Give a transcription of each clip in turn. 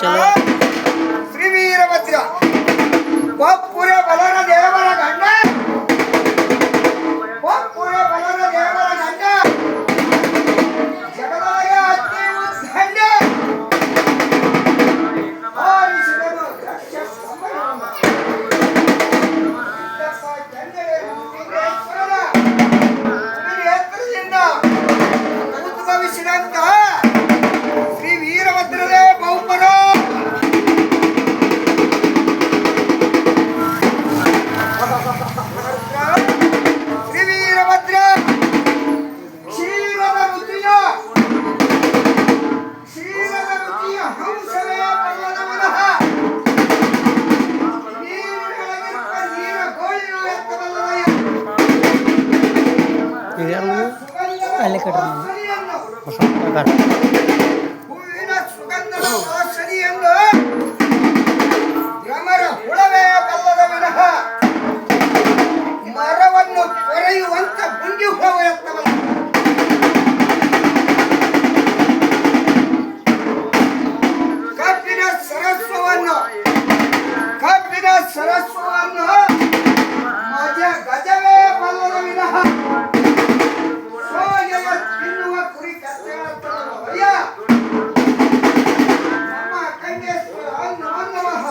ಚಲೋ ಶ್ರೀ ವೀರಭದ್ರ ಒಪ್ಪುರ ಬಲರ ದೇವರ ಗಂಡ ಒಪ್ಪುರ ಬಲರ ದೇವರ ಗಂಡ ಜಗದಾಯ ಅತಿ ಉದ್ದಂಡ ಆರಿಸಿದನು ದಕ್ಷ ಸಮರಮ್ಮ ಇದ್ದಪ್ಪ ಚಂದೆಯನ್ನು ಸಿದ್ದೇಶ್ವರನ ಎತ್ತರದಿಂದ ಉದ್ಭವಿಸಿದಂತ ಶ್ರೀ ವೀರಭದ್ರರೇ ಬಹುಪರ ಶ್ರೀ ವೀರಭದ್ರ ಕ್ಷೀರದ ರುಚಿಯ ಹಂಸವೇ ಬಲ್ಲದವನಃ ನೀರಿನೊಳಗಿರುವ ನೀರಗೋಳಿಯು ಎತ್ತಬಲ್ಲವಯ್ಯ ಅಲ್ಲಿ ಕಟ್ಟ ಹೂವಿನ ಸುಗಂಧದ ವಾಸನೆಯನ್ನು ಭ್ರಮರ ಹುಳವೇ ಬಲ್ಲದವನಃ ಮರವನ್ನು ಕೊರೆಯುವಂತ ಗುಂಡಿ ಹುಳವು ಎತ್ತಬಲ್ಲ ಕಬ್ಬಿನ ಸರಸ್ವವನ್ನು ಗಜವೇ ಬಲ್ಲದ ವಿನಃ ಸೋಗೆಯ ತಿನ್ನುವ ಕುರಿ ಕತ್ತೆಯ ನಮ್ಮ ಕಂಡೇಶ್ವರ ನಮಃ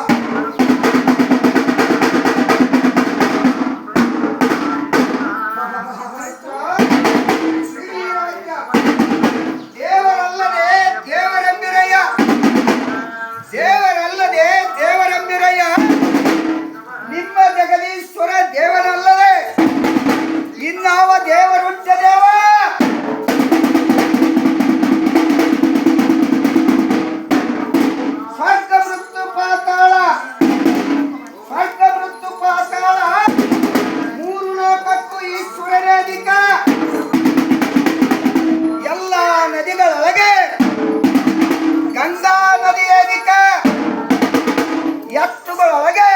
ದೇವರಲ್ಲದೆ ದೇವರೆಂಬಿರಯ್ಯ ದೇವರಲ್ಲದೆ ದೇವರೆಂಬಿರಯ್ಯ ನಿಮ್ಮ ಜಗದೀಶ್ವರ ದೇವರಲ್ಲದೆ ಇನ್ನಾವ ದೇವರುಂಟ ದೇವ ಸ್ವರ್ಗ ಮೃತ್ಯು ಪಾತಾಳ ಮೂರು ಲೋಕಕ್ಕೂ ಈಶ್ವರನೇ ಅಧಿಕ ಎಲ್ಲ ನದಿಗಳೊಳಗೆ ಗಂಗಾ ನದಿಯ ಅಧಿಕ ಎತ್ತುಗಳೊಳಗೆ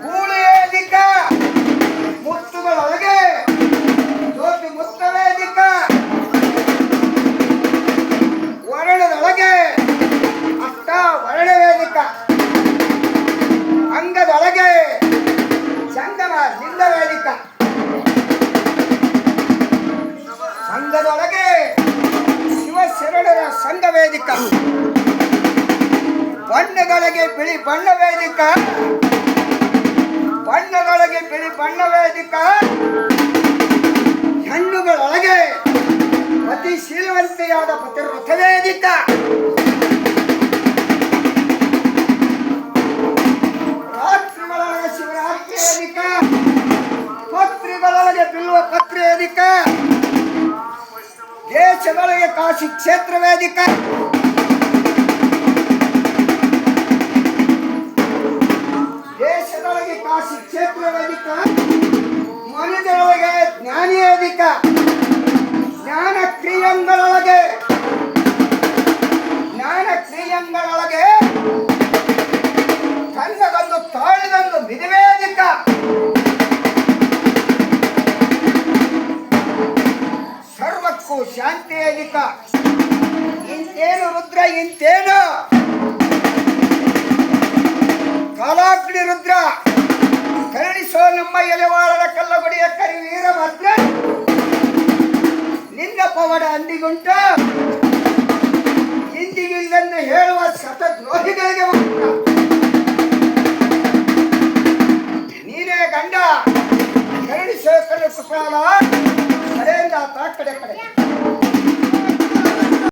ಗೂಳಿಯ ಅಧಿಕ ಮುತ್ತುಗಳೊಳಗೆ ಜ್ಯೋತಿ ಮುತ್ತವೇ ಅಧಿಕ ವರ್ಣದೊಳಗೆ ಅಷ್ಟ ವರ್ಣವೇ ಅಧಿಕ ಅಂಗದೊಳಗೆ ಸಂಗಮ ಲಿಂಗವೇ ಅಧಿಕ ಸಂಘದೊಳಗೆ ಶಿವಶರಣರ ಸಂಘವೇದಿಕ ಬಣ್ಣದೊಳಗೆ ಬಿಳಿ ಬಣ್ಣವೇದಿಕ ಹೆಣ್ಣುಗಳೊಳಗೆ ಅತಿ ಶೀಲವಂತೆಯಾದ ಪತಿರಥವೇದಿಕ ರಾತ್ರಿಗಳೊಳಗೆ ಶಿವರಾತ್ರಿ ಅಧಿಕ ಪತ್ರಿಗಳೊಳಗೆ ಬಿಲ್ವ ಪತ್ರಿ ಅಧಿಕ ದೇಶದೊಳಗೆ ಕಾಶಿ ಕ್ಷೇತ್ರ ವೇದಿಕ ದೇಶದೊಳಗೆ ಕಾಶಿ ಕ್ಷೇತ್ರ ವೇದಿಕ ಮನದೊಳಗೆ ಜ್ಞಾನಿ ವೇದಿಕ ಜ್ಞಾನ ಕ್ರಿಯಂಗಳೊಳಗೆ ಕನ್ನಗೊಂದು ತಾಳಿದೊಂದು ಮಿದಿವೇದಿಕ ಸರ್ವಕ್ಕೂ ಶಾಂತಿ ವೇದಿಕ ಇಂತೇನು ರುದ್ರ ಇಂತೇನು ಕಾಲಾಗ್ನಿ ರುದ್ರ ಕರುಣಿಸೋ ನಮ್ಮ ಎಲೆವಾಳದ ಕಲ್ಲಗುಡಿಯ ಕರಿ ವೀರಭದ್ರ ನಿನ್ನ ಪವಡ ಅಂದಿಗುಂಟ ಇಂದಿಗಿಲ್ಲನ್ನು ಹೇಳುವ ಶತದ್ರೋಹಿಗಳಿಗೆ ನೀನೇ ಗಂಡ ಕರುಣಿಸೋ ಕರು ಕುಶಾಲ